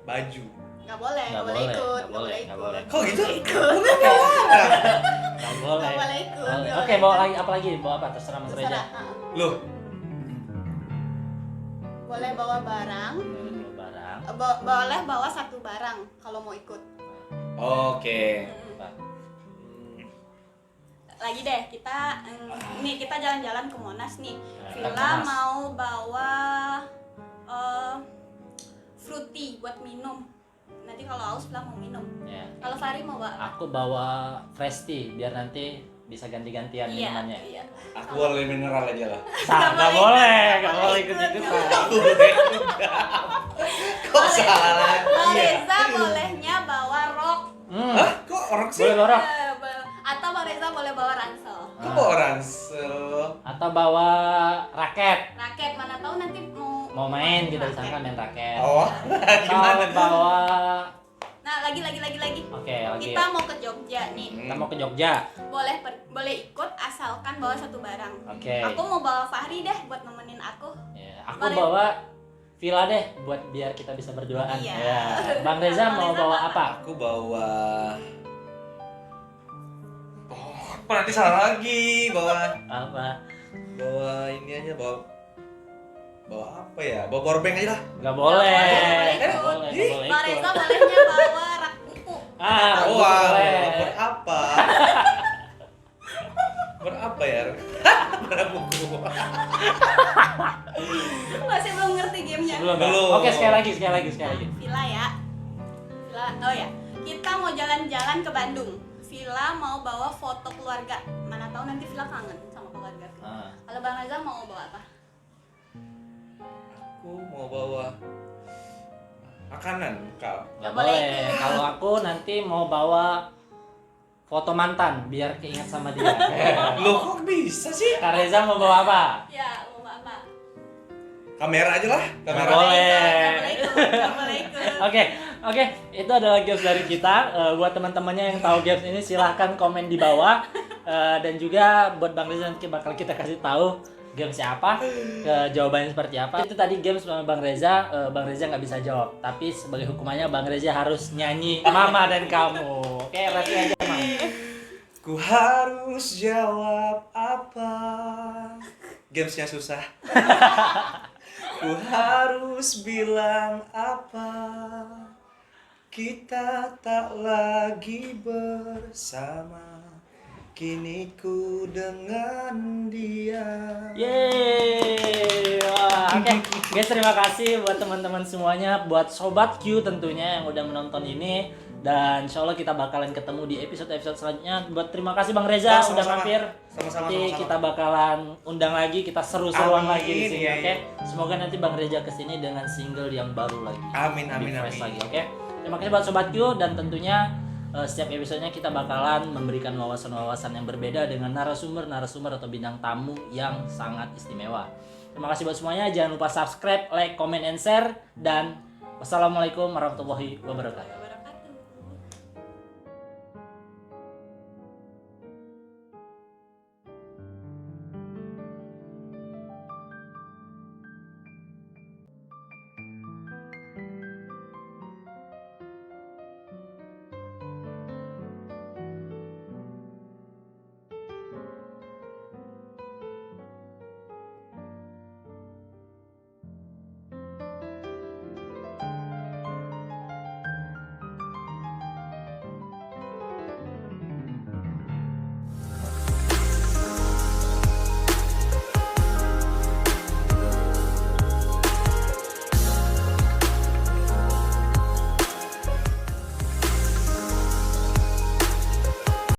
Speaker 2: baju.
Speaker 7: Nggak boleh,
Speaker 1: Nggak
Speaker 7: boleh
Speaker 1: boleh,
Speaker 7: ikut,
Speaker 1: nggak boleh, nggak boleh.
Speaker 2: Kok gitu?
Speaker 1: Nggak boleh.
Speaker 7: Nggak boleh ikut,
Speaker 1: Boleh.
Speaker 7: nggak
Speaker 1: Oke,
Speaker 7: boleh
Speaker 1: bawa
Speaker 7: ikut.
Speaker 1: lagi apa lagi? Bawa apa? Terserah Mas Reza.
Speaker 7: Terserah.
Speaker 2: Loh,
Speaker 7: Boleh bawa barang,
Speaker 1: Bawa barang.
Speaker 7: boleh bawa satu barang kalau mau ikut.
Speaker 2: oke.
Speaker 1: Apa?
Speaker 7: Lagi deh kita nih kita jalan-jalan ke Monas nih. Villa
Speaker 1: Monas.
Speaker 7: mau bawa fruity buat minum. Nanti kalau haus Villa mau minum.
Speaker 1: Ya.
Speaker 7: Kalau Fari mau bawa apa?
Speaker 1: Aku bawa fresh tea biar nanti bisa ganti-gantian
Speaker 7: Iya,
Speaker 1: minumannya.
Speaker 7: iya.
Speaker 2: Aku boleh mineral aja lah.
Speaker 1: Nggak boleh, nggak boleh ikut-ikutan.
Speaker 2: Kok salah lagi
Speaker 7: Bang
Speaker 2: ya?
Speaker 7: Reza bolehnya bawa rok.
Speaker 2: Hah? Kok orang sih?
Speaker 1: Boleh lorok.
Speaker 7: Atau Bang Reza boleh bawa ransel.
Speaker 2: Kok bawa ransel?
Speaker 1: Atau bawa raket.
Speaker 7: Raket, mana tahu nanti
Speaker 1: Mau main kita disangka main raket.
Speaker 2: Oh,
Speaker 1: Atau bawa.
Speaker 7: Nah, lagi.
Speaker 1: Oke, lagi.
Speaker 7: Kita mau ke Jogja nih.
Speaker 1: Kita mau ke Jogja.
Speaker 7: Boleh ikut asalkan bawa satu barang.
Speaker 1: Oke.
Speaker 7: Aku mau bawa Fahri deh buat nemenin aku.
Speaker 1: Ya, aku
Speaker 7: Boleh.
Speaker 1: bawa villa deh buat biar kita bisa berduaan.
Speaker 7: Iya.
Speaker 1: Ya. Bang Reza
Speaker 7: Bang
Speaker 1: mau
Speaker 7: Reza
Speaker 1: bawa
Speaker 7: bawa
Speaker 1: apa?
Speaker 2: aku bawa. Oh, apa nanti salah lagi bawa ini aja bawa apa ya? Bawa powerbank aja lah.
Speaker 1: Nggak boleh.
Speaker 7: Nggak
Speaker 1: Nggak boleh. Nggak boleh
Speaker 7: Bang
Speaker 1: ikut.
Speaker 7: Reza bolehnya bawa rak buku.
Speaker 1: Ah,
Speaker 2: Oh,
Speaker 1: boleh.
Speaker 2: buat apa? Buat apa ya? Mana buku?
Speaker 7: Masih belum ngerti gamenya.
Speaker 2: Belum.
Speaker 1: Oke, sekali lagi.
Speaker 7: Villa ya. Villa. Oh ya. Kita mau jalan-jalan ke Bandung. Villa mau bawa foto keluarga. Mana tahu nanti Villa kangen sama keluarga.
Speaker 1: Ah.
Speaker 7: Kalau Bang Reza mau bawa apa?
Speaker 2: Aku mau bawa makanan, Kak.
Speaker 1: Nggak
Speaker 7: boleh
Speaker 1: boleh.
Speaker 7: ikut.
Speaker 1: Kalau aku nanti mau bawa foto mantan biar keinget sama dia.
Speaker 2: Loh, kok bisa sih?
Speaker 1: Kak Reza mau bawa apa?
Speaker 7: Ya, mau bawa apa?
Speaker 2: Kamera aja lah,
Speaker 1: Nggak
Speaker 2: kamera.
Speaker 1: boleh.
Speaker 7: Nggak boleh ikut.
Speaker 1: Oke, itu adalah games dari kita. Buat teman-temannya yang tahu games ini silahkan komen di bawah. Dan juga buat Bang Reza nanti bakal kita kasih tahu games apa, jawabannya seperti apa. Itu tadi games sama Bang Reza. Bang Reza nggak bisa jawab, tapi sebagai hukumannya Bang Reza harus nyanyi Mama dan Kamu. Oke, rapi aja Mang.
Speaker 2: Ku harus jawab apa? Gamesnya susah. Ku harus bilang apa? Kita tak lagi bersama. Kini ku dengan dia.
Speaker 1: Yeay. Wah, oke. Guys, terima kasih buat teman-teman semuanya, buat Sobat Q tentunya yang udah menonton ini. Dan insya Allah kita bakalan ketemu di episode-episode selanjutnya. Buat terima kasih Bang Reza
Speaker 2: Sama-sama.
Speaker 1: udah mampir.
Speaker 2: Sama-sama.
Speaker 1: Nanti kita bakalan undang lagi, kita seru-seruan
Speaker 2: Amin,
Speaker 1: lagi di sini,
Speaker 2: iya,
Speaker 1: oke?
Speaker 2: iya.
Speaker 1: Semoga nanti Bang Reza kesini dengan single yang baru lagi.
Speaker 2: Amin,
Speaker 1: Lebih
Speaker 2: amin,
Speaker 1: fresh
Speaker 2: amin.
Speaker 1: lagi, oke? Terima kasih buat Sobat Q dan tentunya setiap episodenya kita bakalan memberikan wawasan-wawasan yang berbeda dengan narasumber atau bintang tamu yang sangat istimewa. Terima kasih buat semuanya. Jangan lupa subscribe, like, comment, and share. Dan wassalamualaikum warahmatullahi wabarakatuh.